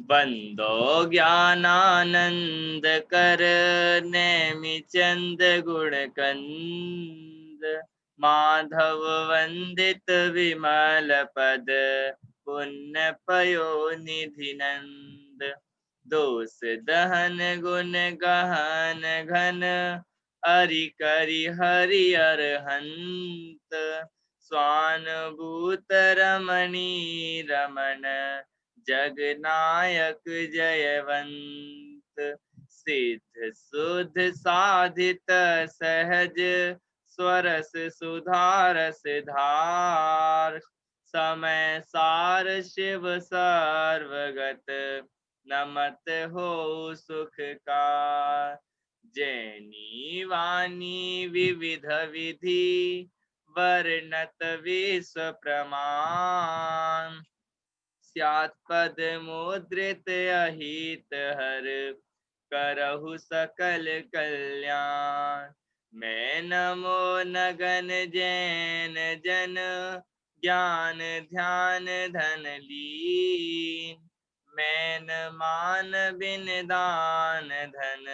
बंदो ज्ञानानंद कर, नेमि चंद गुण कंद। माधव वंदित विमल पद, पुण्य पयो निधि नंद। दोष दहन गुण गहन घन, हरि करि हरि अरहंत। स्वानुभूत रमणी रमण, जगनायक जयवंत। सिद्ध सुध साधित सहज, स्वरस सुधारस धार। समय सार शिव सर्वगत, नमत हो सुखकार। जैनी वाणी विविध विधि, वर्णत विश्व प्रमाण। स्यात् पद मुद्रित अहित हर, करहु सकल कल्याण। मैं नमो नगन जैन जन, ज्ञान ध्यान धन लीन। मैं न मान बिन दान धन,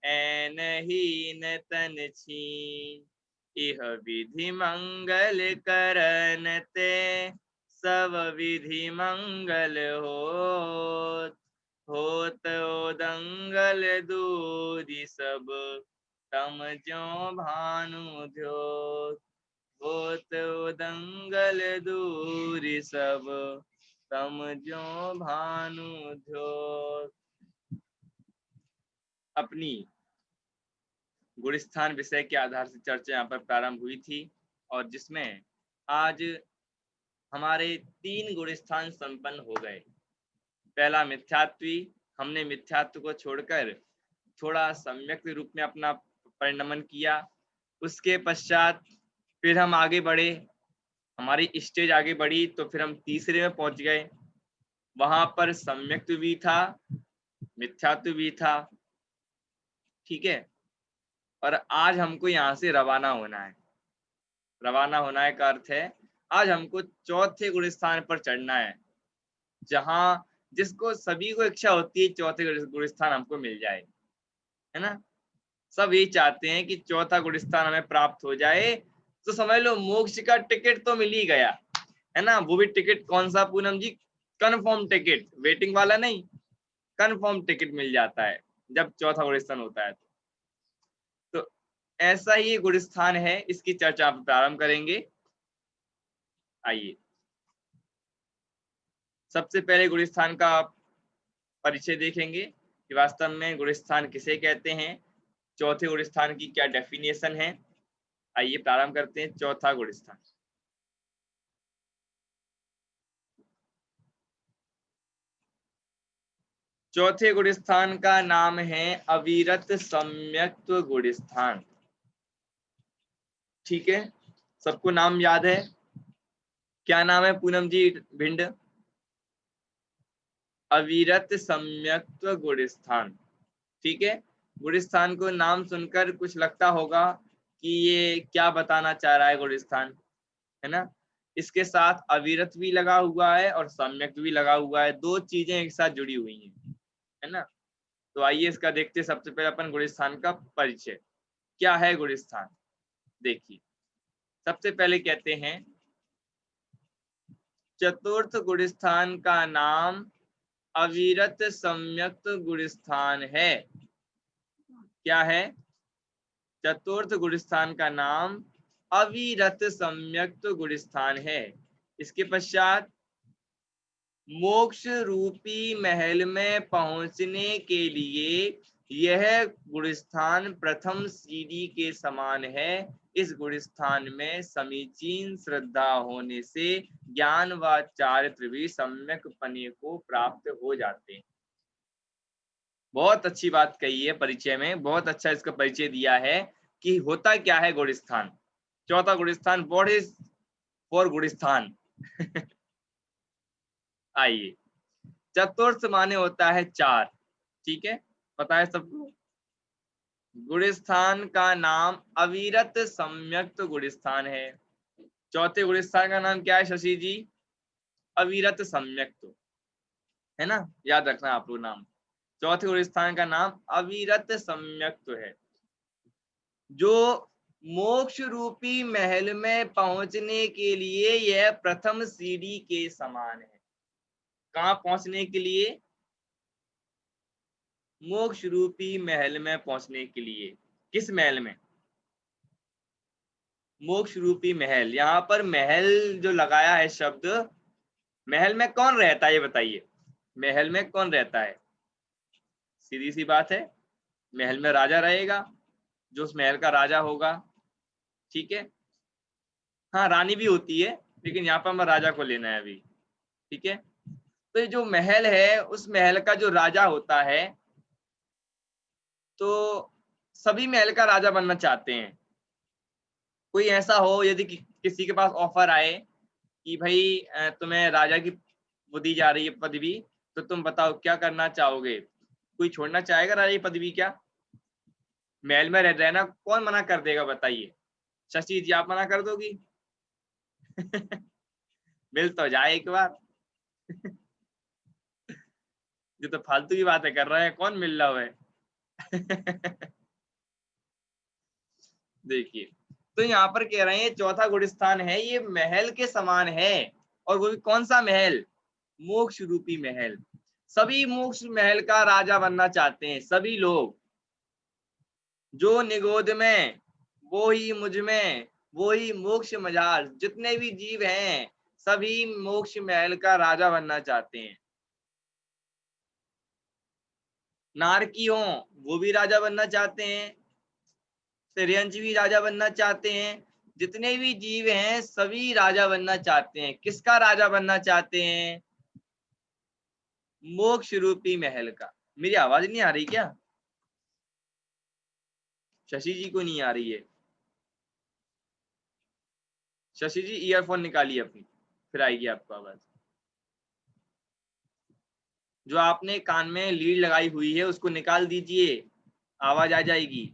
ऐन हीन तन छीन। इह विधि मंगल करन ते, सब विधि मंगल होत उदंगल दूरी सब, तम ज्यों भानु ध्योत। होत उदंगल दूरी सब, तम ज्यों भानु ध्योत। अपनी गुणस्थान विषय के आधार से चर्चा यहाँ पर प्रारंभ हुई थी, और जिसमें आज हमारे 3 गुणस्थान संपन्न हो गए। पहला मिथ्यात्वी, हमने मिथ्यात्व को छोड़कर थोड़ा सम्यक रूप में अपना परिणमन किया। उसके पश्चात फिर हम आगे बढ़े, हमारी स्टेज आगे बढ़ी, तो फिर हम तीसरे में पहुंच गए। वहां पर सम्यक्त्व भी था, मिथ्यात्व भी था, ठीक है। और आज हमको यहाँ से रवाना होना है। रवाना होना का अर्थ है आज हमको चौथे गुणस्थान पर चढ़ना है, जहां जिसको सभी को इच्छा होती है चौथे गुणस्थान हमको मिल जाए, है ना। सब यही चाहते हैं कि चौथा गुणस्थान हमें प्राप्त हो जाए, तो समझ लो मोक्ष का टिकट तो मिल ही गया, है ना। वो भी टिकट कौन सा पूनम जी? कन्फर्म टिकट, वेटिंग वाला नहीं, कन्फर्म टिकट मिल जाता है जब चौथा गुणस्थान होता है। तो ऐसा ही गुणस्थान है, इसकी चर्चा आप प्रारंभ करेंगे। आइए, सबसे पहले गुणस्थान का परिचय देखेंगे कि वास्तव में गुणस्थान किसे कहते हैं, चौथे गुणस्थान की क्या डेफिनेशन है। आइए प्रारंभ करते हैं। चौथा गुणस्थान, चौथे गुणस्थान का नाम है अविरत सम्यक्त्व गुणस्थान। ठीक है, सबको नाम याद है? क्या नाम है पूनम जी भिंड? अविरत सम्यक्त्व गुणस्थान। ठीक है, गुणस्थान को नाम सुनकर कुछ लगता होगा कि ये क्या बताना चाह रहा है गुणस्थान, है ना। इसके साथ अविरत भी लगा हुआ है और सम्यक भी लगा हुआ है, दो चीजें एक साथ जुड़ी हुई हैं, है ना। तो आइए इसका देखते हैं। सबसे पहले अपन गुणस्थान का परिचय, क्या है गुणस्थान। देखिए, सबसे पहले कहते हैं चतुर्थ गुणस्थान का नाम अविरत सम्यक्त गुणस्थान है। क्या है? चतुर्थ गुणस्थान का नाम अविरत सम्यक्त गुणस्थान है। इसके पश्चात मोक्ष रूपी महल में पहुंचने के लिए यह गुणस्थान प्रथम सीढ़ी के समान है। इस गुणस्थान में समीचीन श्रद्धा होने से ज्ञान व चारित्र भी सम्यक पने को प्राप्त हो जाते हैं। बहुत अच्छी बात कही है परिचय में, बहुत अच्छा इसका परिचय दिया है कि होता क्या है गुणस्थान। चौथा गुणस्थान, व्हाट इज फॉर गुणस्थान। आइए, चतुर्थ माने होता है 4, ठीक है, पता है सबको। गुणस्थान का नाम अविरत सम्यक्त गुणस्थान है। चौथे गुणस्थान का नाम क्या है शशि जी? अविरत सम्यक्त। है ना, याद रखना आप लोग नाम। चौथे गुण स्थान का नाम अविरत सम्यक्त्व है, जो मोक्ष रूपी महल में पहुंचने के लिए यह प्रथम सीढ़ी के समान है। कहाँ पहुंचने के लिए? मोक्ष रूपी महल में पहुंचने के लिए। किस महल में? मोक्ष रूपी महल। यहाँ पर महल जो लगाया है शब्द, महल में कौन रहता है ये बताइए, महल में कौन रहता है? सीधी सी बात है, महल में राजा रहेगा, जो उस महल का राजा होगा, ठीक है। हाँ, रानी भी होती है, लेकिन यहाँ पर हमें राजा को लेना है अभी, ठीक है। तो ये जो महल है, उस महल का जो राजा होता है, तो सभी महल का राजा बनना चाहते हैं। कोई ऐसा हो, यदि किसी के पास ऑफर आए कि भाई तुम्हें राजा की वो दी जा रही है पदवी, तो तुम बताओ क्या करना चाहोगे? कोई छोड़ना चाहेगा राजा की पदवी क्या? महल में रहना कौन मना कर देगा बताइए? शशि जी, आप मना कर दोगी? मिल तो जाए एक बार। ये तो फालतू की बातें कर रहे हैं, कौन मिल रहा है? देखिए, तो यहाँ पर कह रहे हैं चौथा गुण स्थान है, ये महल के समान है। और वो भी कौन सा महल? मोक्ष रूपी महल। सभी मोक्ष महल का राजा बनना चाहते हैं, सभी लोग। जो निगोद में, वो ही मुझ में, वो ही मोक्ष मजार, जितने भी जीव हैं सभी मोक्ष महल का राजा बनना चाहते हैं। नारकी हो, वो भी राजा बनना चाहते हैं, तिर्यंच भी राजा बनना चाहते हैं, जितने भी जीव हैं सभी राजा बनना चाहते हैं। किसका राजा बनना चाहते हैं? मोक्ष रूपी महल का। मेरी आवाज नहीं आ रही क्या? शशि जी को नहीं आ रही है? शशि जी ईयरफोन निकालिए अपनी, फिर आएगी आपको आवाज। जो आपने कान में लीड लगाई हुई है उसको निकाल दीजिए, आवाज आ जाएगी।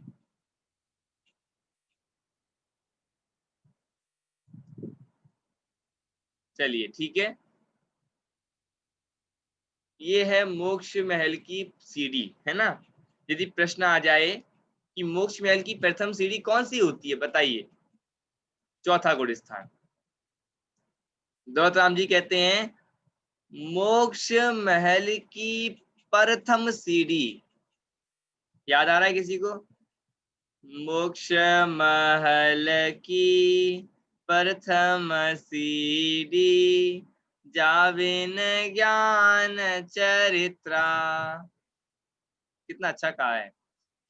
चलिए ठीक है, ये है मोक्ष महल की सीढ़ी, है ना। यदि प्रश्न आ जाए कि मोक्ष महल की प्रथम सीढ़ी कौन सी होती है बताइए? चौथा गुण स्थान। दौलतराम जी कहते हैं मोक्ष महल की प्रथम सीढ़ी। याद आ रहा है किसी को? मोक्ष महल की प्रथम सीढ़ी, जाविन ज्ञान चरित्रा। कितना अच्छा कहा है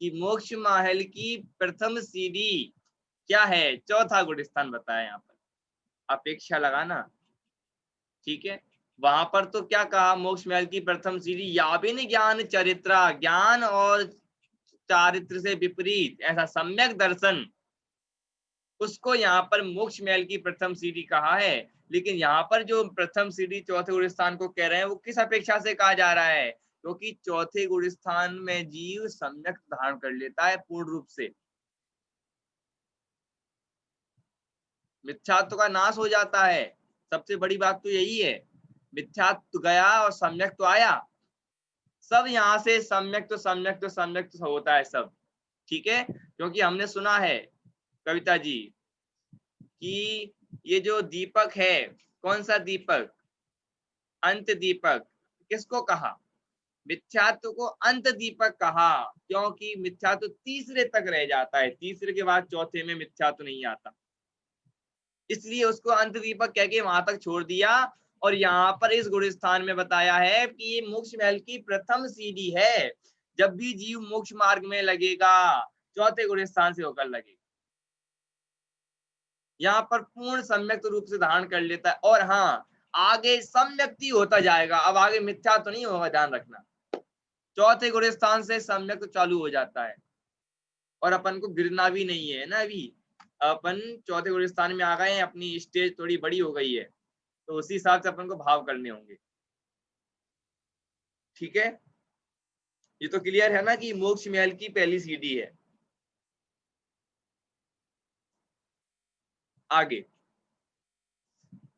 कि मोक्ष महल की प्रथम सीढ़ी क्या है? चौथा गुण स्थान बताया यहाँ पर। अपेक्षा लगाना, ठीक है। वहां पर तो क्या कहा? मोक्ष महल की प्रथम सीढ़ी याविन ज्ञान चरित्रा, ज्ञान और चारित्र से विपरीत ऐसा सम्यक दर्शन, उसको यहाँ पर मोक्ष महल की प्रथम सीढ़ी कहा है। लेकिन यहाँ पर जो प्रथम सीढ़ी चौथे गुण स्थान को कह रहे हैं, वो किस अपेक्षा से कहा जा रहा है? क्योंकि चौथे गुण स्थान में जीव सम्यक धारण कर लेता है पूर्ण रूप से, मिथ्यात्व का नाश हो जाता है। सबसे बड़ी बात तो यही है, मिथ्यात्व गया और सम्यक तो आया। सब यहाँ से सम्यक तो सम्यक तो सम्यक तो होता है सब, ठीक है। क्योंकि हमने सुना है कविता जी कि ये जो दीपक है, कौन सा दीपक? अंत दीपक। किसको कहा? मिथ्यात्व को अंत दीपक कहा, क्योंकि मिथ्यात्व तीसरे तक रह जाता है, तीसरे के बाद चौथे में मिथ्यात्व नहीं आता, इसलिए उसको अंत दीपक कह के वहां तक छोड़ दिया। और यहाँ पर इस गुण स्थान में बताया है कि ये मोक्ष महल की प्रथम सीढ़ी है। जब भी जीव मोक्ष मार्ग में लगेगा, चौथे गुण स्थान से होकर लगेगा, यहाँ पर पूर्ण सम्यक रूप से धारण कर लेता है। और हाँ, आगे सम्यक्ति होता जाएगा, अब आगे मिथ्या तो नहीं होगा, ध्यान रखना। चौथे गुण स्थान से सम्यक तो चालू हो जाता है, और अपन को गिरना भी नहीं है ना। अभी अपन चौथे गुण स्थान में आ गए हैं, अपनी स्टेज थोड़ी बड़ी हो गई है, तो उसी हिसाब से अपन को भाव करने होंगे, ठीक है। ये तो क्लियर है ना कि मोक्ष महल की पहली सीढ़ी है। आगे,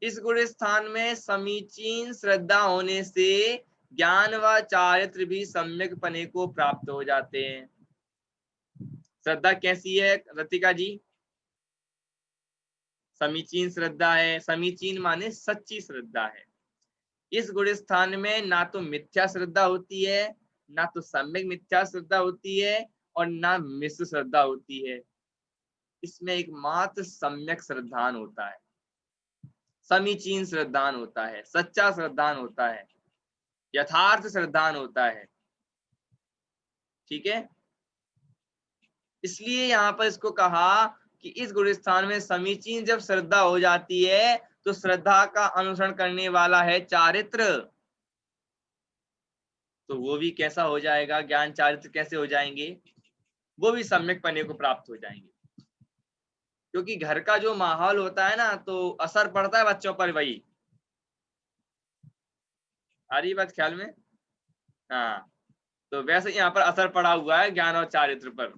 इस गुण स्थान में समीचीन श्रद्धा होने से ज्ञान व चारित्र भी सम्यक पने को प्राप्त हो जाते हैं। श्रद्धा कैसी है रतिका जी? समीचीन श्रद्धा है। समीचीन माने सच्ची श्रद्धा है। इस गुण स्थान में ना तो मिथ्या श्रद्धा होती है, ना तो सम्यक मिथ्या श्रद्धा होती है, और ना मिश्र श्रद्धा होती है। इसमें एकमात्र सम्यक श्रद्धान होता है, समीचीन श्रद्धान होता है, सच्चा श्रद्धान होता है, यथार्थ श्रद्धान होता है। ठीक है, इसलिए यहाँ पर इसको कहा कि इस गुण स्थान में समीचीन जब श्रद्धा हो जाती है तो श्रद्धा का अनुसरण करने वाला है चारित्र, तो वो भी कैसा हो जाएगा? ज्ञान चारित्र कैसे हो जाएंगे? वो भी सम्यक पने को प्राप्त हो जाएंगे। क्योंकि घर का जो माहौल होता है ना, तो असर पड़ता है बच्चों पर। वही आ रही बात ख्याल में? हाँ, तो वैसे यहाँ पर असर पड़ा हुआ है ज्ञान और चारित्र पर।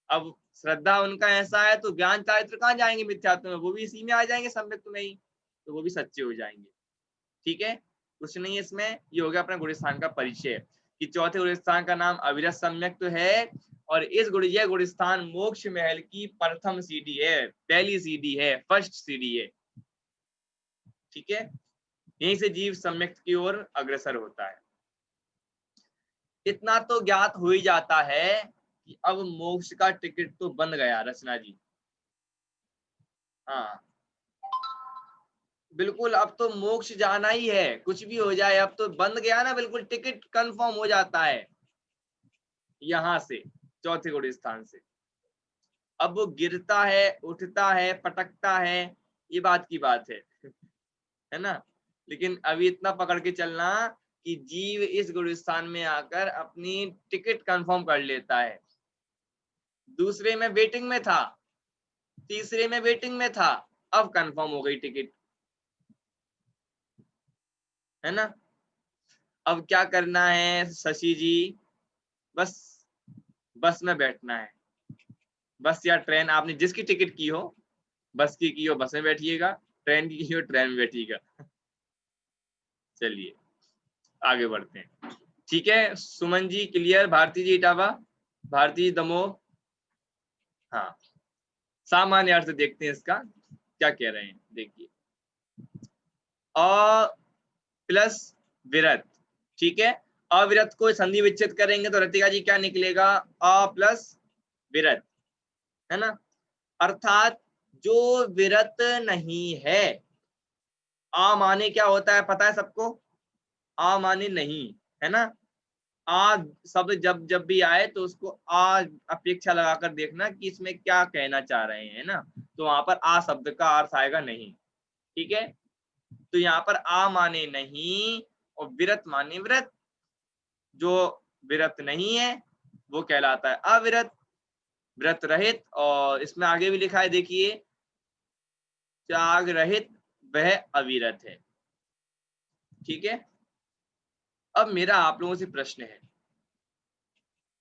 अब श्रद्धा उनका ऐसा है तो ज्ञान चारित्र कहाँ जाएंगे मिथ्यात्व में? वो भी इसी में आ जाएंगे, सम्यक में ही, तो वो भी सच्चे हो जाएंगे। ठीक है, कुछ नहीं है इसमें। ये हो गया अपना गुण स्थान का परिचय कि चौथे गुण स्थान का नाम अविरत सम्यक तो है, और इस यह गुण स्थान मोक्ष महल की प्रथम सीढ़ी है, पहली सीढ़ी है, फर्स्ट सीढ़ी है। ठीक है, यहीं से जीव सम्यक की ओर अग्रसर होता है। इतना तो ज्ञात हो ही जाता है कि अब मोक्ष का टिकट तो बन गया रचना जी। हाँ बिल्कुल, अब तो मोक्ष जाना ही है, कुछ भी हो जाए अब तो बंद गया ना, बिल्कुल टिकट कंफर्म हो जाता है यहां से, चौथे गुण स्थान से। अब वो गिरता है, उठता है, पटकता है, ये बात की बात है ना। लेकिन अभी इतना पकड़ के चलना कि जीव इस गुण स्थान में आकर अपनी टिकट कंफर्म कर लेता है। दूसरे में वेटिंग में था, तीसरे में वेटिंग में था, अब कंफर्म हो गई टिकट, है ना। अब क्या करना है शशि जी? बस बस में बैठना है। बस या ट्रेन, आपने जिसकी टिकट की हो, बस की हो बस में बैठिएगा, ट्रेन की हो ट्रेन में बैठिएगा। चलिए आगे बढ़ते हैं। ठीक है, सुमन जी क्लियर? भारती जी इटावा, भारती जी दमोह। हाँ, सामान्य अर्थ देखते हैं इसका क्या कह रहे हैं, देखिए। अ प्लस विरत, ठीक है। अविरत को संधि विच्छेद करेंगे तो रतिका जी क्या निकलेगा? अ प्लस विरत, है ना। अर्थात जो विरत नहीं है। आ माने क्या होता है पता है सबको? आ माने नहीं, है ना। आ शब्द जब जब भी आए तो उसको आ अपेक्षा लगाकर देखना कि इसमें क्या कहना चाह रहे हैं, ना। तो वहां पर आ शब्द का अर्थ आएगा नहीं। ठीक है, तो यहाँ पर आ माने नहीं और विरत माने व्रत। जो विरत नहीं है वो कहलाता है अविरत, व्रत रहित। और इसमें आगे भी लिखा है देखिए, त्याग रहित वह अविरत है। ठीक है, अब मेरा आप लोगों से प्रश्न है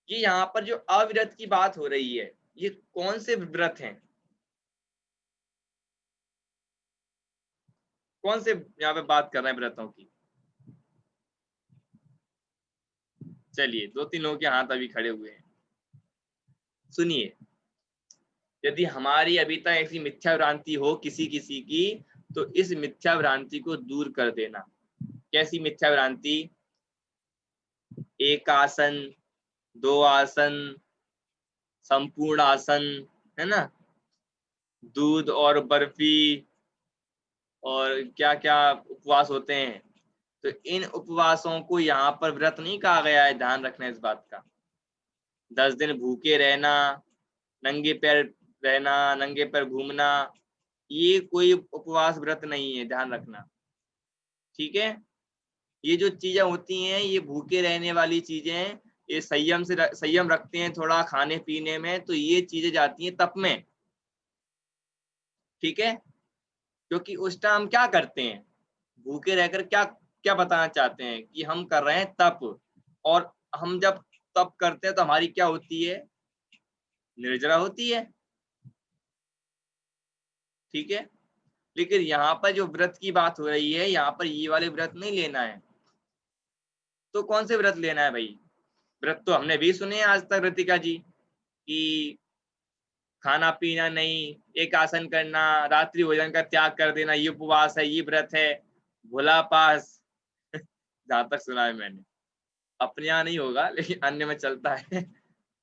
कि यहाँ पर जो अविरत की बात हो रही है, ये कौन से व्रत हैं? कौन से यहाँ पे बात कर रहे हैं व्रतों की? चलिए, दो तीन लोगों के हाथ अभी खड़े हुए हैं। सुनिए, यदि हमारी अभी तक ऐसी मिथ्या भ्रांति हो किसी किसी की, तो इस मिथ्या भ्रांति को दूर कर देना। कैसी मिथ्या भ्रांति? एक आसन, दो आसन, संपूर्ण आसन, है ना, दूध और बर्फी, और क्या क्या उपवास होते हैं। तो इन उपवासों को यहाँ पर व्रत नहीं कहा गया है, ध्यान रखना इस बात का। 10 दिन भूखे रहना, नंगे पैर रहना, नंगे पैर घूमना, ये कोई उपवास व्रत नहीं है, ध्यान रखना। ठीक है, ये जो चीजें होती हैं, ये भूखे रहने वाली चीजें, ये संयम रखते हैं थोड़ा खाने पीने में, तो ये चीजें जाती हैं तप में। ठीक है, क्योंकि उस टाइम हम क्या करते हैं, भूखे रहकर क्या क्या बताना चाहते हैं कि हम कर रहे हैं तप। और हम जब तप करते हैं तो हमारी क्या होती है? निर्जरा होती है। ठीक है, लेकिन यहाँ पर जो व्रत की बात हो रही है, यहाँ पर ये वाले व्रत नहीं लेना है। तो कौन से व्रत लेना है भाई? व्रत तो हमने भी सुने हैं आज तक ऋतिका जी, कि खाना पीना नहीं, एक आसन करना, रात्रि भोजन का त्याग कर देना, ये उपवास है, ये व्रत है, भोला पास। जहां तक सुना है मैंने, अपने यहाँ नहीं होगा लेकिन अन्य में चलता है।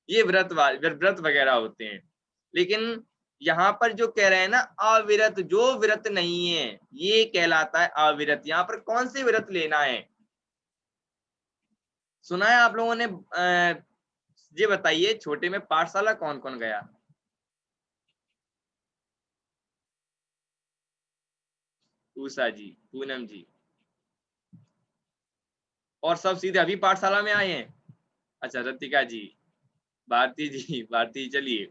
ये व्रत वगैरह होते हैं। लेकिन यहाँ पर जो कह रहे हैं ना अविरत, जो व्रत नहीं है ये कहलाता है अविरत। यहाँ पर कौन से व्रत लेना है? सुना है आप लोगों ने? ये बताइए, छोटे में पाठशाला कौन कौन गया? उषा जी, पूनम जी, और सब सीधे अभी पाठशाला में आए हैं? अच्छा, रतिका जी, भारती जी, भारती चलिए।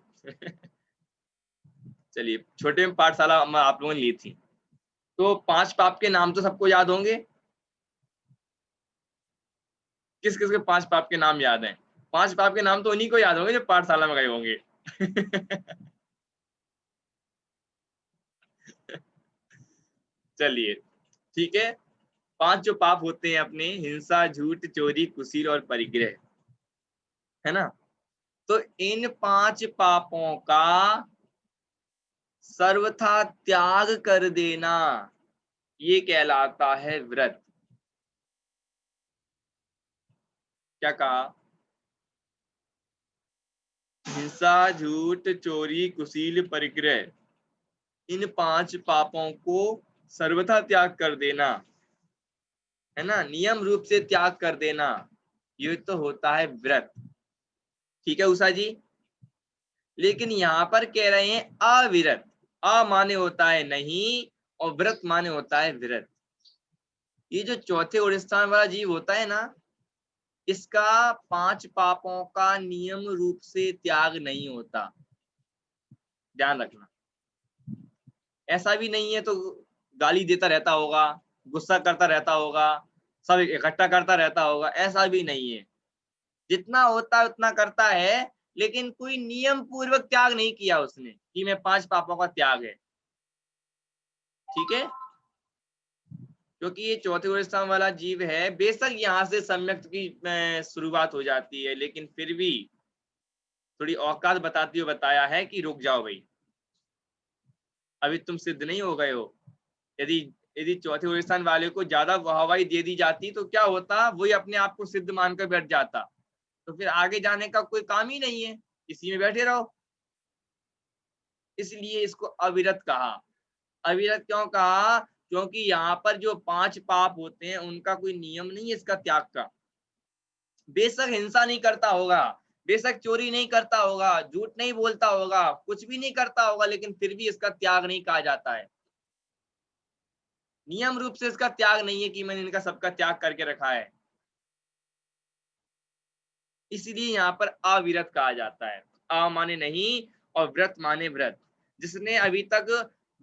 चलिए, छोटे में पाठशाला आप लोगों ने ली थी, तो 5 पाप के नाम तो सबको याद होंगे। किस किस के 5 पाप के नाम याद हैं? 5 पाप के नाम तो उन्हीं को याद होंगे जो पाठशाला में गए होंगे। चलिए, ठीक है। 5 जो पाप होते हैं अपने, हिंसा, झूठ, चोरी, कुसील और परिग्रह, है ना? तो इन 5 पापों का सर्वथा त्याग कर देना, ये कहलाता है व्रत। क्या कहा? हिंसा, झूठ, चोरी, कुसील, परिग्रह, इन 5 पापों को सर्वथा त्याग कर देना, है ना, नियम रूप से त्याग कर देना, ये तो होता है व्रत। ठीक है उषा जी। लेकिन यहाँ पर कह रहे हैं अविरत। अ माने होता है नहीं, और व्रत माने होता है व्रत। ये जो चौथे और स्थान वाला जीव होता है ना, इसका 5 पापों का नियम रूप से त्याग नहीं होता, ध्यान रखना। ऐसा भी नहीं है तो गाली देता रहता होगा, गुस्सा करता रहता होगा, सब इकट्ठा करता रहता होगा, ऐसा भी नहीं है। जितना होता है उतना करता है, लेकिन कोई नियम पूर्वक त्याग नहीं किया उसने कि मैं 5 पापों का त्याग है। ठीक है, क्योंकि ये चौथे स्थान वाला जीव है, बेशक यहाँ से सम्यक की शुरुआत हो जाती है, लेकिन फिर भी थोड़ी औकात बताते हुए बताया है कि रुक जाओ भाई, अभी तुम सिद्ध नहीं हो गए हो। यदि यदि चौथे स्थान वाले को ज्यादा वाहवाही दे दी जाती तो क्या होता, वही अपने आप को सिद्ध मानकर बैठ जाता, तो फिर आगे जाने का कोई काम ही नहीं है, इसी में बैठे रहो। इसलिए इसको अविरत कहा। अविरत क्यों कहा? क्योंकि यहाँ पर जो 5 पाप होते हैं उनका कोई नियम नहीं है इसका त्याग का। बेशक हिंसा नहीं करता होगा, बेशक चोरी नहीं करता होगा, झूठ नहीं बोलता होगा, कुछ भी नहीं करता होगा, लेकिन फिर भी इसका त्याग नहीं कहा जाता है। नियम रूप से इसका त्याग नहीं है कि मैंने इनका सबका त्याग करके रखा है, इसलिए यहाँ पर अविरत कहा जाता है। अ माने नहीं और व्रत माने व्रत। जिसने अभी तक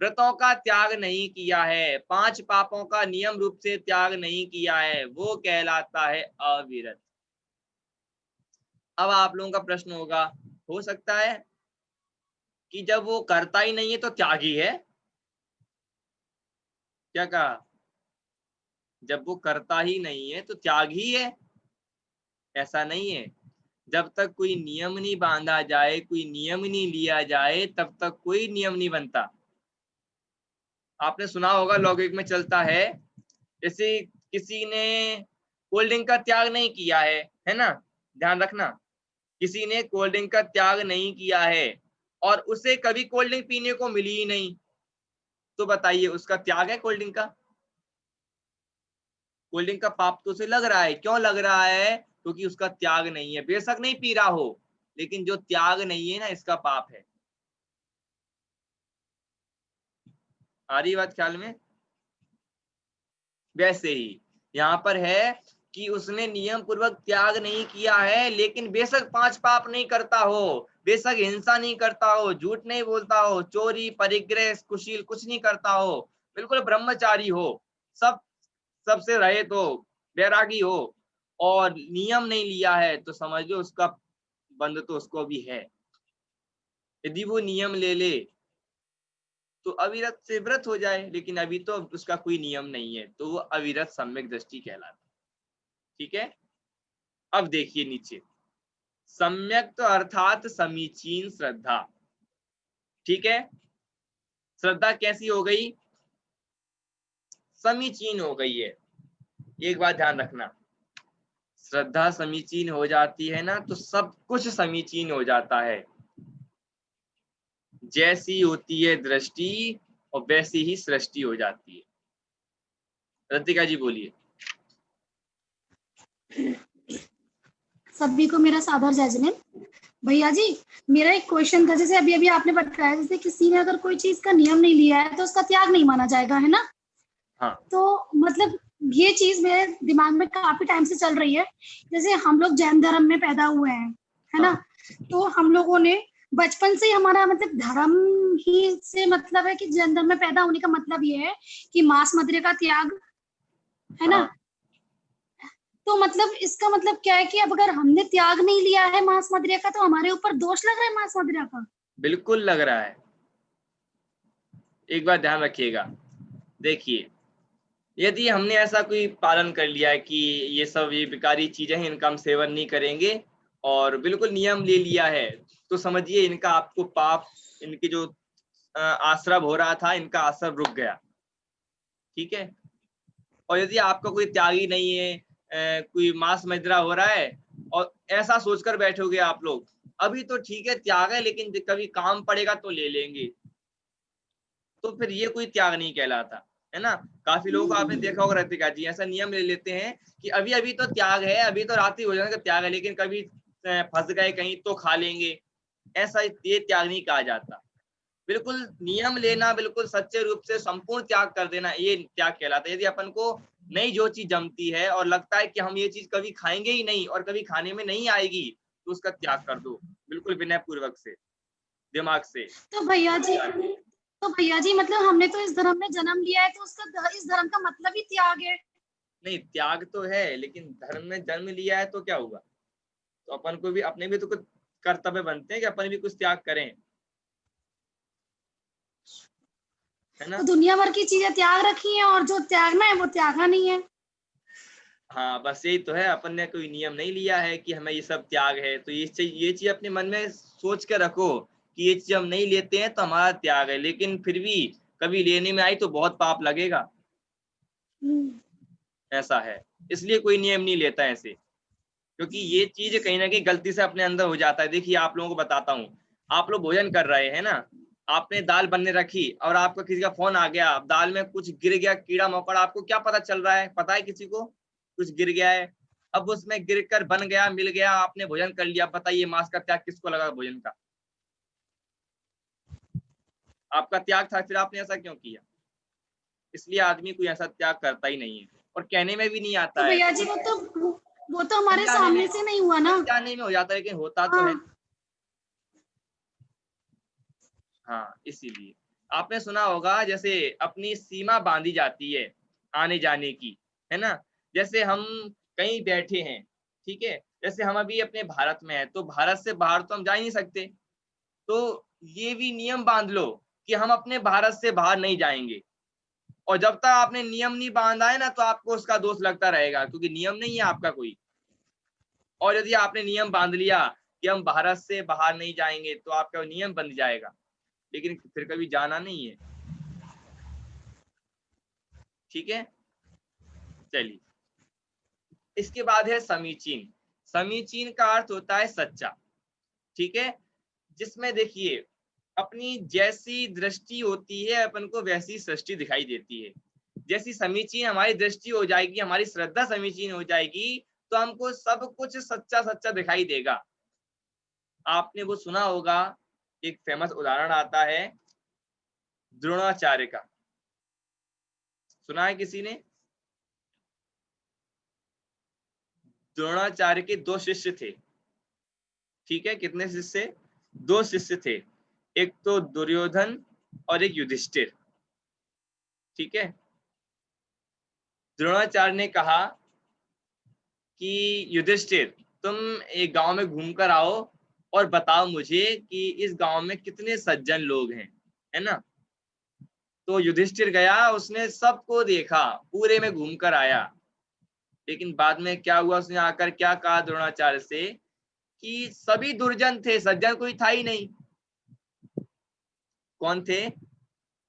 व्रतों का त्याग नहीं किया है, 5 पापों का नियम रूप से त्याग नहीं किया है, वो कहलाता है अविरत। अब आप लोगों का प्रश्न होगा, हो सकता है कि जब वो करता ही नहीं है तो त्यागी है? क्या कहा? जब वो करता ही नहीं है तो त्याग ही है? ऐसा नहीं है। जब तक कोई नियम नहीं बांधा जाए, कोई नियम नहीं लिया जाए, तब तक कोई नियम नहीं बनता। आपने सुना होगा लौकिक में चलता है, जैसे किसी ने कोल्ड ड्रिंक का त्याग नहीं किया है ना, ध्यान रखना, किसी ने कोल्ड ड्रिंक का त्याग नहीं किया है और उसे कभी कोल्ड ड्रिंक पीने को मिली ही नहीं, तो बताइए उसका त्याग है कोल्ड ड्रिंक का? कोल्ड ड्रिंक का पाप तो उसे लग रहा है। क्यों लग रहा है? क्योंकि उसका त्याग नहीं है। बेशक नहीं पी रहा हो, लेकिन जो त्याग नहीं है ना, इसका पाप है। आ रही बात ख्याल में? वैसे ही यहाँ पर है कि उसने नियम पूर्वक त्याग नहीं किया है, लेकिन बेशक 5 पाप नहीं करता हो, बेशक हिंसा नहीं करता हो, झूठ नहीं बोलता हो, चोरी, परिग्रह, कुशील कुछ नहीं करता हो, बिल्कुल ब्रह्मचारी हो, सब सबसे रहित हो, बैरागी हो, और नियम नहीं लिया है, तो समझ लो उसका बंध तो उसको भी है। यदि वो नियम ले ले तो अविरत से व्रत हो जाए, लेकिन अभी तो उसका कोई नियम नहीं है, तो वो अविरत सम्यक दृष्टि कहलाता है। ठीक है। अब देखिए नीचे, सम्यक तो अर्थात समीचीन श्रद्धा। ठीक है, श्रद्धा कैसी हो गई? समीचीन हो गई है। एक बात ध्यान रखना, श्रद्धा समीचीन हो जाती है ना तो सब कुछ समीचीन हो जाता है। जैसी होती है दृष्टि और वैसी ही सृष्टि हो जाती है। रतिका जी बोलिए। सभी को मेरा सादर जय जिनेंद्र। भैया जी, मेरा एक क्वेश्चन था, जैसे अभी अभी आपने बताया, जैसे किसी ने अगर कोई चीज का नियम नहीं लिया है तो उसका त्याग नहीं माना जाएगा, है ना? हाँ। तो मतलब ये चीज मेरे दिमाग में काफी टाइम से चल रही है। जैसे हम लोग जैन धर्म में पैदा हुए हैं, है ना? तो हम लोगों ने बचपन से ही, हमारा मतलब धर्म ही से मतलब है कि जैन धर्म में पैदा होने का मतलब ये है कि मांस मदिरा का त्याग, है ना? तो मतलब इसका मतलब क्या है कि अब अगर हमने त्याग नहीं लिया है मांस मदिरा का तो हमारे ऊपर दोष लग रहा है मांस मदिरा का? बिल्कुल लग रहा है। एक बात ध्यान रखिएगा, देखिए, यदि हमने ऐसा कोई पालन कर लिया है कि ये सब ये बेकारी चीजें हैं, इनका हम सेवन नहीं करेंगे और बिल्कुल नियम ले लिया है, तो समझिए इनका आपको पाप, इनके जो आश्रम हो रहा था, इनका आश्रम रुक गया। ठीक है, और यदि आपका कोई त्यागी नहीं है, कोई मांस मदिरा हो रहा है और ऐसा सोचकर बैठोगे आप लोग, अभी तो ठीक है त्याग है लेकिन कभी काम पड़ेगा तो ले लेंगे, तो फिर ये कोई त्याग नहीं कहलाता, है ना? काफी लोगों को आपने देखा होगा रतिका जी, ऐसा नियम ले लेते हैं कि अभी अभी तो त्याग है, अभी तो रात्रि भोजन का त्याग है, लेकिन कभी फंस गए कहीं तो खा लेंगे। ऐसा ये त्याग नहीं कहा जाता। बिल्कुल नियम लेना, बिल्कुल सच्चे रूप से संपूर्ण त्याग कर देना, ये त्याग कहलाता है। यदि अपन को नई जो चीज जमती है और लगता है कि हम ये चीज कभी खाएंगे ही नहीं और कभी खाने में नहीं आएगी, तो उसका त्याग कर दो, बिल्कुल विनय पूर्वक से, दिमाग से। तो भैया जी मतलब हमने तो इस धर्म में जन्म लिया है तो उसका इस धर्म का मतलब ही त्याग है। नहीं, त्याग तो है, लेकिन धर्म में जन्म लिया है तो क्या हुआ? तो अपन को भी, अपने भी तो कुछ कर्तव्य बनते हैं कि अपन भी कुछ त्याग करें, है तो ना? दुनिया भर की चीजें त्याग रखी हैं और जो त्यागना है वो त्यागा नहीं है। हाँ, बस यही तो है, अपन ने कोई नियम नहीं लिया है कि हमें ये सब त्याग है, तो ये चीज अपने मन में सोच के रखो कि ये चीज हम नहीं लेते हैं तो हमारा त्याग है, लेकिन फिर भी कभी लेने में आई तो बहुत पाप लगेगा। ऐसा है, इसलिए कोई नियम नहीं लेता ऐसे, क्योंकि ये चीज कहीं ना कहीं गलती से अपने अंदर हो जाता है। देखिए आप लोगों को बताता हूँ, आप लोग भोजन कर रहे हैं ना, आपने दाल बनने रखी और आपका किसी का फोन आ गया, दाल में कुछ गिर गया, कीड़ा मकोड़ा, आपको क्या पता चल रहा है? पता है किसी को कुछ गिर गया है? अब उसमें गिर कर बन गया, मिल गया, आपने भोजन कर लिया, बताइए मांस का त्याग किसको लगा भोजन का? आपका त्याग था, फिर आपने ऐसा क्यों किया? इसलिए आदमी कोई ऐसा त्याग करता ही नहीं है, और कहने में भी नहीं आता तो है। भैया जी वो तो हमारे जाने में, सामने से नहीं हुआ ना। जाने में हो जाता है, लेकिन होता तो है। हाँ। हाँ, इसीलिए आपने सुना होगा, जैसे अपनी सीमा बांधी जाती है आने जाने की, है ना? जैसे हम कहीं बैठे हैं, ठीक है, जैसे हम अभी अपने भारत में है, तो भारत से बाहर तो हम जा ही नहीं सकते, तो ये भी नियम बांध लो कि हम अपने भारत से बाहर नहीं जाएंगे, और जब तक आपने नियम नहीं बांधा है ना, तो आपको उसका दोष लगता रहेगा, क्योंकि नियम नहीं है आपका कोई। और यदि आपने नियम बांध लिया कि हम भारत से बाहर नहीं जाएंगे, तो आपका नियम बन जाएगा, लेकिन फिर कभी जाना नहीं है। ठीक है, चलिए, इसके बाद है समीचीन। समीचीन का अर्थ होता है सच्चा। ठीक है, जिसमें देखिए अपनी जैसी दृष्टि होती है, अपन को वैसी सृष्टि दिखाई देती है। जैसी समीचीन हमारी दृष्टि हो जाएगी, हमारी श्रद्धा समीचीन हो जाएगी, तो हमको सब कुछ सच्चा सच्चा दिखाई देगा। आपने वो सुना होगा, एक फेमस उदाहरण आता है द्रोणाचार्य का, सुना है किसी ने? द्रोणाचार्य के दो शिष्य थे। ठीक है, कितने शिष्य? दो शिष्य थे, एक तो दुर्योधन और एक युधिष्ठिर। ठीक है, द्रोणाचार्य ने कहा कि युधिष्ठिर, तुम एक गांव में घूम कर आओ और बताओ मुझे कि इस गांव में कितने सज्जन लोग हैं, है ना? तो युधिष्ठिर गया, उसने सबको देखा, पूरे में घूम कर आया, लेकिन बाद में क्या हुआ, उसने आकर क्या कहा द्रोणाचार्य से कि सभी दुर्जन थे, सज्जन कोई था ही नहीं। कौन थे?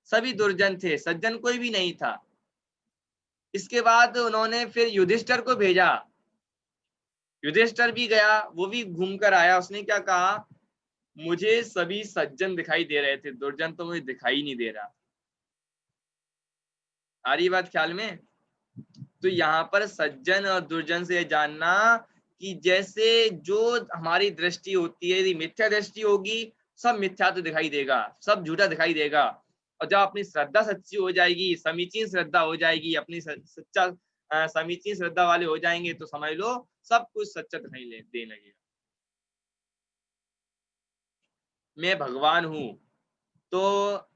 सभी दुर्जन थे, सज्जन कोई भी नहीं था। इसके बाद उन्होंने फिर युधिष्ठिर को भेजा। युधिष्ठिर भी गया, वो भी घूम कर आया। उसने क्या कहा, मुझे सभी सज्जन दिखाई दे रहे थे, दुर्जन तो मुझे दिखाई नहीं दे रहा। आ रही बात ख्याल में? तो यहाँ पर सज्जन और दुर्जन से जानना कि जैसे जो हमारी दृष्टि होती है, यदि मिथ्या दृष्टि होगी, सब मिथ्या तो दिखाई देगा, सब झूठा दिखाई देगा। और जब अपनी श्रद्धा सच्ची हो जाएगी, समीचीन श्रद्धा हो जाएगी, अपनी सच्चा समीचीन श्रद्धा वाले हो जाएंगे, तो समझ लो सब कुछ सच्चा दिखाई देने लगेगा। मैं भगवान हूं, तो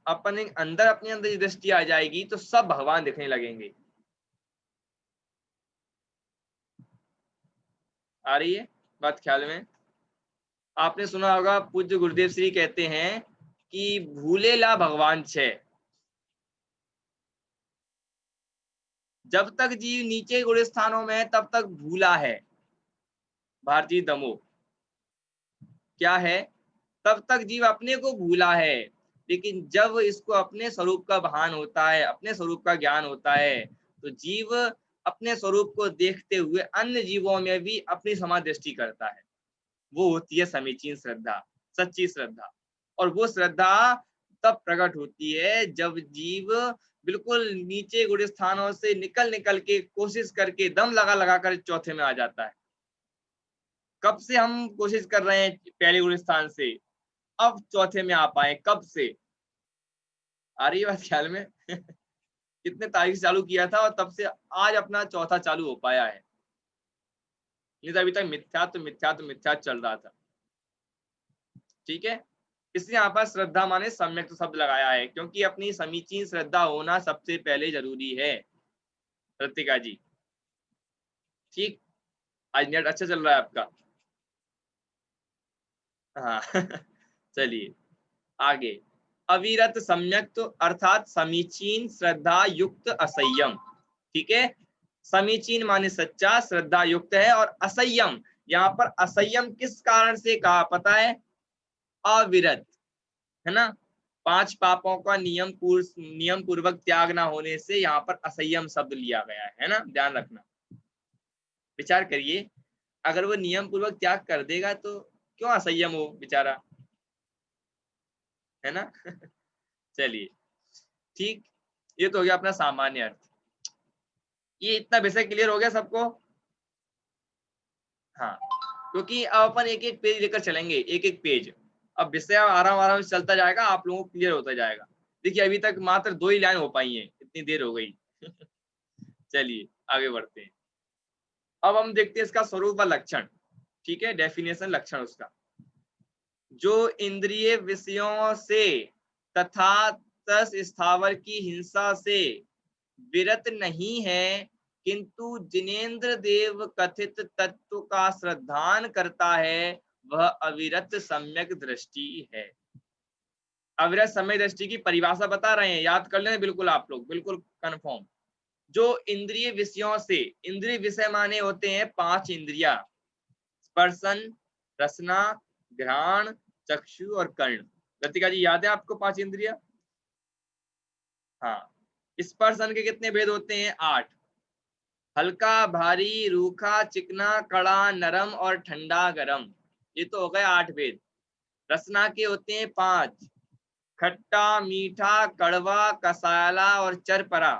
अपने अंदर दृष्टि आ जाएगी, तो सब भगवान दिखने लगेंगे। आ रही है बात ख्याल में? आपने सुना होगा, पूज्य गुरुदेव श्री कहते हैं कि भूले ला भगवान छे। जब तक जीव नीचे गुण स्थानों में है, तब तक भूला है। भारतीय दमो क्या है? तब तक जीव अपने को भूला है। लेकिन जब इसको अपने स्वरूप का भान होता है, अपने स्वरूप का ज्ञान होता है, तो जीव अपने स्वरूप को देखते हुए अन्य जीवों में भी अपनी समादृष्टि करता है। वो होती है समीचीन श्रद्धा, सच्ची श्रद्धा। और वो श्रद्धा तब प्रकट होती है जब जीव बिल्कुल नीचे गुण स्थानों से निकल निकल के, कोशिश करके, दम लगा लगा कर चौथे में आ जाता है। कब से हम कोशिश कर रहे हैं पहले गुण स्थान से, अब चौथे में आ पाए, कब से? आ रही है बात ख्याल में? कितने तारीख से चालू किया था और तब से आज अपना चौथा चालू हो पाया है। नहीं तो अभी तक मिथ्या तो मिथ्या तो मिथ्या चल रहा था। ठीक है, इसलिए यहाँ पर श्रद्धा माने सम्यक तो शब्द लगाया है, क्योंकि अपनी समीचीन श्रद्धा होना सबसे पहले जरूरी है। रतिका जी ठीक, आज नेट अच्छा चल रहा है आपका? हाँ चलिए आगे। अविरत सम्यक तो अर्थात समीचीन श्रद्धा युक्त असंयम। ठीक है, समीचीन माने सच्चा, श्रद्धा युक्त है, और असंयम, यहाँ पर असंयम किस कारण से कहा पता है? अविरत, है ना? 5 पापों का नियम पूर्वक त्याग ना होने से यहाँ पर असंयम शब्द लिया गया है ना? ध्यान रखना, विचार करिए, अगर वो नियम पूर्वक त्याग कर देगा तो क्यों असंयम हो बेचारा, है ना? चलिए ठीक, ये तो हो गया अपना सामान्य अर्थ। ये इतना विषय क्लियर हो गया सबको? हाँ, क्योंकि अब अपन एक एक पेज लेकर चलेंगे, एक एक पेज। अब विषय आराम आराम से चलता जाएगा, आप लोगों को क्लियर होता जाएगा। देखिए अभी तक मात्र 2 ही लाइन हो पाई है, इतनी देर हो गई चलिए आगे बढ़ते हैं। अब हम देखते हैं इसका स्वरूप व लक्षण। ठीक है, डेफिनेशन, लक्षण उसका। जो इंद्रिय विषयों से तथा तस स्थावर की हिंसा से विरत नहीं है, किंतु जिनेन्द्र देव कथित तत्व का श्रद्धान करता है, वह अविरत सम्यक दृष्टि है। अविरत सम्यक दृष्टि की परिभाषा बता रहे हैं, याद कर लें बिल्कुल आप लोग, बिल्कुल कंफर्म। जो इंद्रिय विषयों से, इंद्रिय विषय माने होते हैं 5 इंद्रिया, स्पर्शन, रसना, घ्राण, चक्षु और कर्ण। लतिका जी याद है आपको 5 इंद्रिया? हाँ, स्पर्शन के कितने भेद होते हैं? 8। हल्का, भारी, रूखा, चिकना, कड़ा, नरम और ठंडा, गरम। ये तो हो गए 8 भेद। रसना के होते हैं 5, खट्टा, मीठा, कड़वा, कसाला और चरपरा।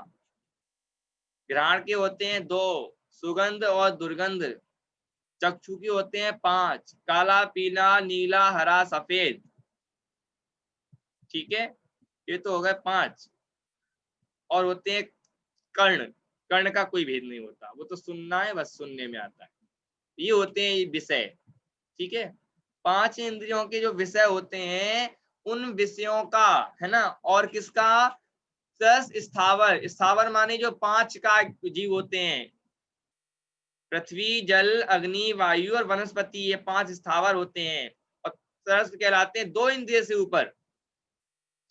घ्राण के होते हैं 2, सुगंध और दुर्गंध। चक्षु के होते हैं 5, काला, पीला, नीला, हरा, सफेद। ठीक है, ये तो हो गए 5। और होते हैं कर्ण, कर्ण का कोई भेद नहीं होता, वो तो सुनना है, बस सुनने में आता है। ये होते हैं विषय। ठीक है, 5 इंद्रियों के जो विषय होते हैं, उन विषयों का, है ना, और किसका? प्लस स्थावर। स्थावर माने जो 5 का जीव होते हैं, पृथ्वी, जल, अग्नि, वायु और वनस्पति, ये 5 स्थावर होते हैं, और तरस कहलाते हैं 2 इंद्रिय से ऊपर।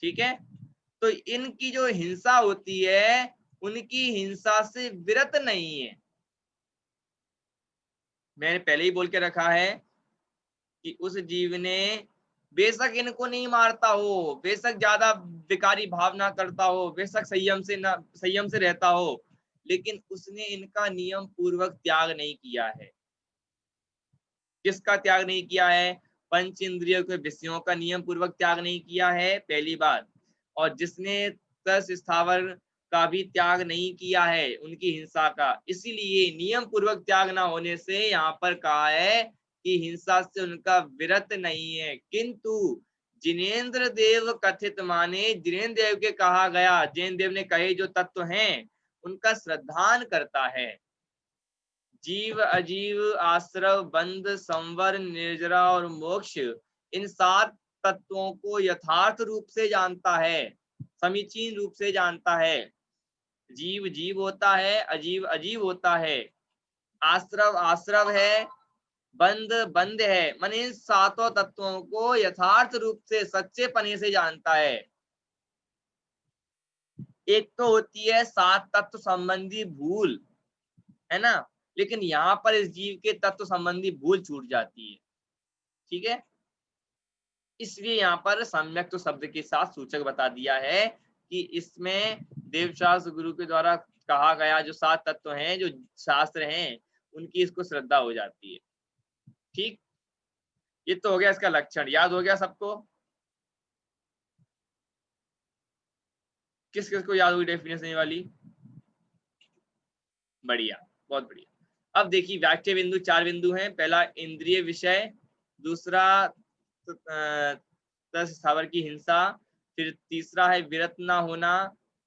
ठीक है, तो इनकी जो हिंसा होती है, उनकी हिंसा से विरत नहीं है। मैंने पहले ही बोल के रखा है कि उस जीव ने बेशक इनको नहीं मारता हो, बेशक ज्यादा विकारी भाव ना करता हो, बेशक संयम से रहता हो, लेकिन उसने इनका नियम पूर्वक त्याग नहीं किया है। किसका त्याग नहीं किया है? पंच इंद्रियों के विषयों का नियम पूर्वक त्याग नहीं किया है, पहली बात। और जिसने तस स्थावर का भी त्याग नहीं किया है, उनकी हिंसा का, इसीलिए नियम पूर्वक त्याग ना होने से यहाँ पर कहा है कि हिंसा से उनका विरत नहीं है। किंतु जिनेन्द्र देव कथित माने, जिनेन्द्र देव के कहा गया, जैन देव ने कहे जो तत्व हैं उनका श्रद्धान करता है। जीव, अजीव, आश्रव, बंध, संवर, निर्जरा और मोक्ष, इन 7 तत्वों को यथार्थ रूप से जानता है, समीचीन रूप से जानता है। जीव जीव होता है, अजीव अजीव होता है, आश्रव आश्रव है, बंध बंध है। मन इन 7 तत्वों को यथार्थ रूप से सच्चे पने से जानता है। एक तो होती है 7 तत्व संबंधी भूल, है ना, लेकिन यहाँ पर इस जीव के तत्व संबंधी भूल छूट जाती है। ठीक है, इसलिए यहाँ पर सम्यक तो शब्द के साथ सूचक बता दिया है कि इसमें देवशास्त्र गुरु के द्वारा कहा गया जो 7 तत्व हैं, जो शास्त्र हैं, उनकी इसको श्रद्धा हो जाती है। ठीक, ये तो हो गया इसका लक्षण, याद हो गया सबको? किस किस को याद हुई डेफिनेशन वाली? बढ़िया, बहुत बढ़िया। अब देखिए व्याख्या बिंदु 4 बिंदु हैं। पहला इंद्रिय विषय, दूसरा स्थावर की हिंसा, फिर तीसरा है विरत ना होना,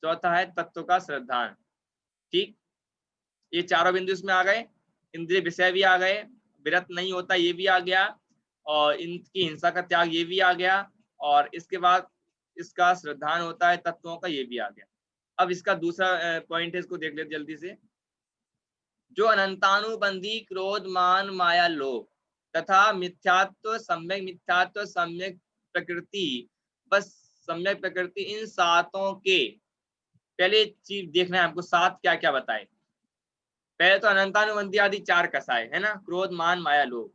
चौथा है तत्व का श्रद्धान। ठीक, ये चारों बिंदु इसमें आ गए। इंद्रिय विषय भी आ गए, विरत नहीं होता ये भी आ गया, और इनकी हिंसा का त्याग ये भी आ गया, और इसके बाद इसका श्रद्धान होता है तत्वों का, ये भी आ गया। अब इसका दूसरा पॉइंट है, इसको देख लेते जल्दी से। जो अनंतानुबंधी क्रोध मान माया लोभ तथा मिथ्यात्व सम्यक प्रकृति, बस सम्यक प्रकृति, इन 7 के पहले चीज देखना है हमको, 7 क्या क्या बताए। पहले तो अनंतानुबंधी आदि 4 कसाय है ना, क्रोध मान माया लोभ,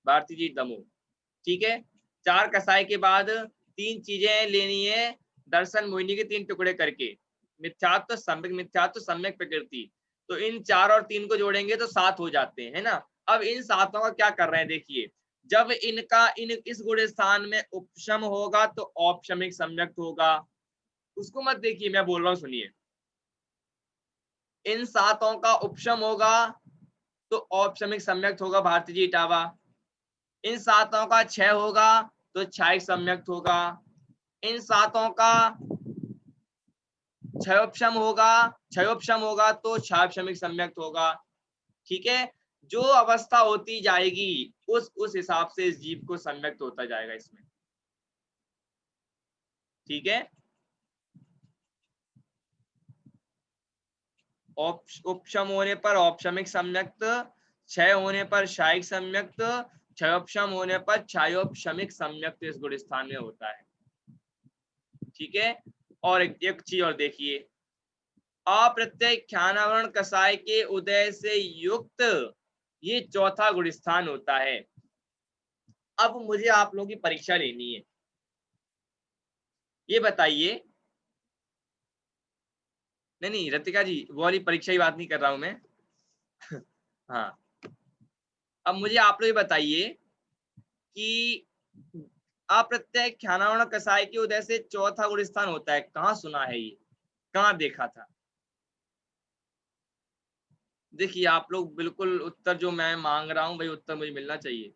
भारती जी दमो। ठीक है, 4 कसाय के बाद 3 चीजें लेनी है, दर्शन मोहिनी के 3 टुकड़े करके, मिथ्यात्व सम्यक प्रकृति। तो इन 4 और 3 को जोड़ेंगे तो 7 हो जाते हैं, है ना। अब इन 7 का क्या कर रहे हैं देखिए, जब इनका इस गुण स्थान में उपशम होगा तो औपशमिक सम्यक होगा। उसको मत देखिए, मैं बोल रहा हूं, सुनिए। इन 7 का उपशम होगा तो औपशमिक सम्यक होगा, भारती जी इटावा। इन 7 का क्षय होगा तो क्षयिक सम्यक होगा। इन 7 का क्षयोपशम होगा तो क्षयोपशमिक सम्यक होगा। ठीक है, जो अवस्था होती जाएगी उस हिसाब से इस जीव को सम्यक्त होता जाएगा इसमें। ठीक है, उपशम होने पर औपशमिक सम्यक्त, क्षय होने पर क्षयिक सम्यक्त, क्षयोपशम होने पर क्षयोपशमिक सम्यक्त इस गुण स्थान में होता है। ठीक है, और एक चीज और देखिए, अप्रत्यय ख्यानावरण कसाय के उदय से युक्त ये चौथा गुण स्थान होता है। अब मुझे आप लोगों की परीक्षा लेनी है, ये बताइए। नहीं रतिका जी, वो वाली परीक्षा की बात नहीं कर रहा हूं मैं। हाँ, अब मुझे आप लोग ये बताइए कि अप्रत्यय ख्यानावरण कसाय के उदय से चौथा गुण स्थान होता है, कहाँ सुना है ये, कहाँ देखा था? देखिए आप लोग बिल्कुल उत्तर जो मैं मांग रहा हूं, भाई उत्तर मुझे मिलना चाहिए।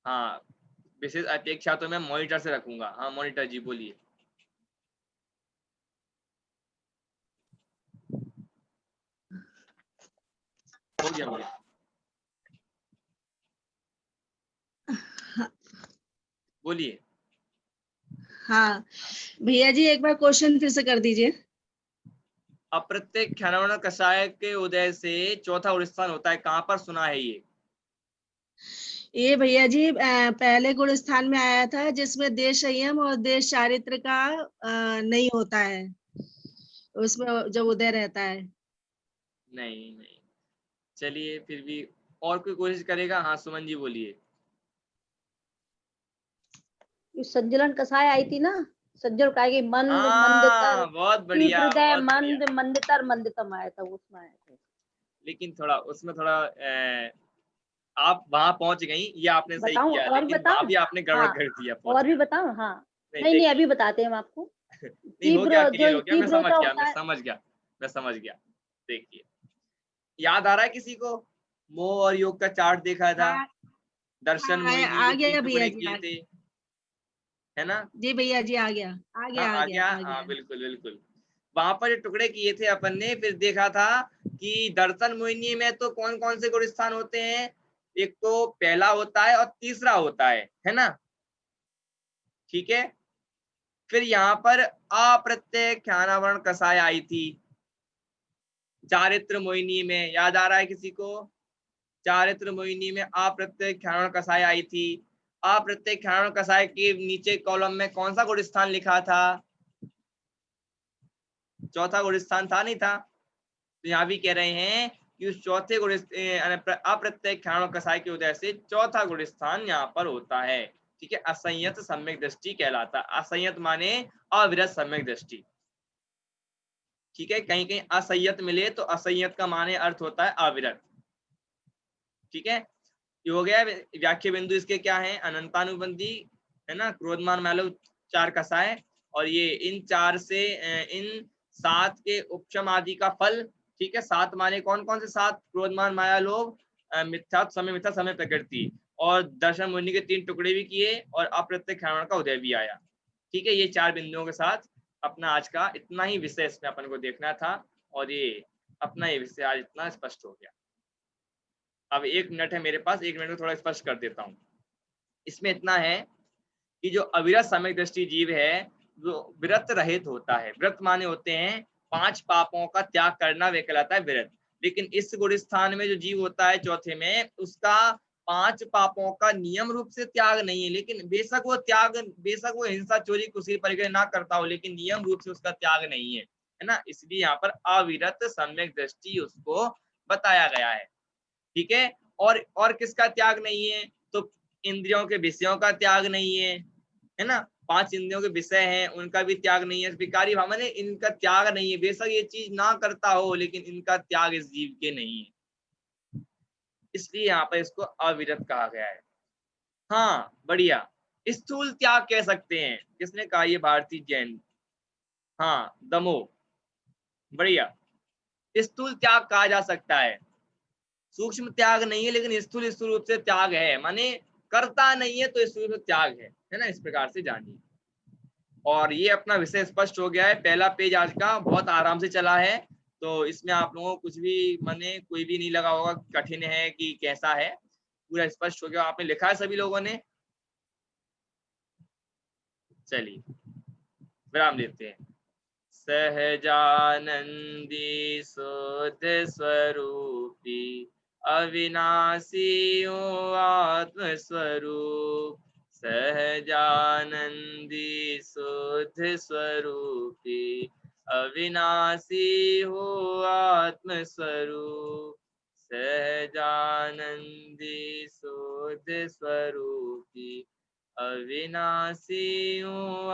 हाँ, विशेष अपेक्षा तो मैं मॉनिटर से रखूंगा। हाँ मॉनिटर जी बोलिए। हो गया मुझे। बोलिए। हाँ भैया जी, एक बार क्वेश्चन फिर से कर दीजिए। अप्रत्यय ख्यानावरण कषाय के उदय से चौथा गुण स्थान होता है, कहाँ पर सुना है ये भैया जी पहले गुण स्थान में आया था, जिसमें देश संयम और देश चारित्र का नहीं होता है, उसमें जब उदय रहता है। नहीं, चलिए फिर भी और कोई कोशिश करेगा? हाँ सुमन जी बोलिए। ये संजलन कसाय आई थी ना, सज्जन का कि मंद मंदतर हाँ बहुत शीत बढ़िया, हृदय बहुत बढ़िया। मंद मंदतर मंदतम आया था, उसमें आया था। लेकिन थोड़ा उसमें थोड़ा आप वहां पहुंच गई, ये आपने सही बताऊं किया, और लेकिन वहां बताऊं? भी आपने गड़बड़ हाँ, कर दिया और भी पहुंचकर। बताऊं? हाँ, नहीं नहीं नहीं, देखिए, अभी बताते हैं हम आपको। नहीं हो गया, तीव्र, क्लियर जो हो गया, मैं तीव्र समझ होता गया, होता मैं है। समझ गया, मैं समझ गया। देखिए, याद आ रहा है किसी को? मोह और योग का चार्ट देखा था, हाँ, दर्शन मोहिनी आ के 3 गया भैया टुकड़े जी, किए आ थे, गया। है ना? जी भैया जी, आ गया, आ हाँ गया, आ आ गया, गया, आ हाँ गया। बिल्कुल बिल्कुल। वहां पर ये टुकड़े किए थे अपन ने, फिर देखा था कि दर्शन मोहिनी में तो कौन कौन से गुण स्थान होते हैं। एक तो पहला होता है और तीसरा होता है ना? ठीक है। फिर यहाँ पर अप्रत्यय ख्यानावरण कसाय आई थी चारित्र मोहिनी में, याद आ रहा है किसी को? चारित्र मोहिनी में अप्रत्यय ख्यानावरण कसाय आई थी। अप्रत्यय ख्यानावरण कसाय के नीचे कॉलम में कौन सा गुण स्थान लिखा था? चौथा गुण स्थान था, नहीं था? तो यहाँ भी कह रहे हैं कि उस चौथे गुण अप्रत्यय ख्यानावरण कसाय की वजह से चौथा गुण स्थान यहाँ पर होता है। ठीक है, असंयत सम्यक दृष्टि कहलाता। असंयत माने अविरत सम्यक दृष्टि। ठीक है, कहीं कहीं असंयत मिले तो असंयत का माने अर्थ होता है अविरत। ठीक है, ये हो गया। व्याख्या बिंदु इसके क्या है? अनंतानुबंधी, है ना? क्रोधमान मालव चार कसाय, और ये इन चार से इन 7 के उपशम आदि का फल। ठीक है, 7 माने कौन कौन से 7? क्रोधमान माया लोभ मिथ्या समय प्रकृति, और दर्शन मुनि के 3 टुकड़े भी किए, और अप्रत्यक्ष ख्यानावरण का उदय भी आया। ठीक है, ये 4 बिंदुओं के साथ अपना आज का इतना ही विषय इसमें अपन को देखना था, और ये अपना ये विषय आज इतना स्पष्ट हो गया। अब 1 मिनट है मेरे पास, 1 मिनट में थोड़ा स्पष्ट कर देता हूँ। इसमें इतना है कि जो अविरत सम्यक दृष्टि जीव है वो व्रत रहित होता है। व्रत माने होते हैं 5 पापों का त्याग करना, वे कहलाता है व्रत। लेकिन इस गुण स्थान में जो जीव होता है चौथे में, उसका 5 पापों का नियम रूप से त्याग नहीं है, लेकिन बेशक वो हिंसा चोरी कुशील परिग्रह ना करता हो, लेकिन नियम रूप से उसका त्याग नहीं है ना? इसलिए यहाँ पर अविरत सम्यक दृष्टि उसको बताया गया है। ठीक है, और किसका त्याग नहीं है? तो इंद्रियों के विषयों का त्याग नहीं है ना? 5 इंद्रियों के विषय हैं, उनका भी त्याग नहीं है। विकारी भाव माने इनका त्याग नहीं है, बेशक ये चीज ना करता हो, लेकिन इनका त्याग इस जीव के नहीं है, इसलिए यहाँ पर इसको अविरत कहा गया है। हाँ बढ़िया, स्थूल त्याग कह सकते हैं। किसने कहा? ये भारतीय जैन। हाँ दमो, बढ़िया, स्थूल त्याग कहा जा सकता है। सूक्ष्म त्याग नहीं है, लेकिन स्थूल रूप से त्याग है, माने करता नहीं है तो स्थूल त्याग है ना? इस प्रकार से जानिए। और ये अपना विषय स्पष्ट हो गया है। पहला पेज आज का बहुत आराम से चला है, तो इसमें आप लोगों को कुछ भी माने कोई भी नहीं लगा होगा कठिन है कि कैसा है, पूरा स्पष्ट हो गया। आपने लिखा है सभी लोगों ने? चलिए विराम लेते हैं। सहजानंदी शुद्ध स्वरूपी अविनाशी आत्म स्वरूप, सहजानंदी शुद्ध स्वरूपी अविनाशी हो आत्म स्वरूप, सहजानंदी शुद्ध स्वरूपी अविनाशी हो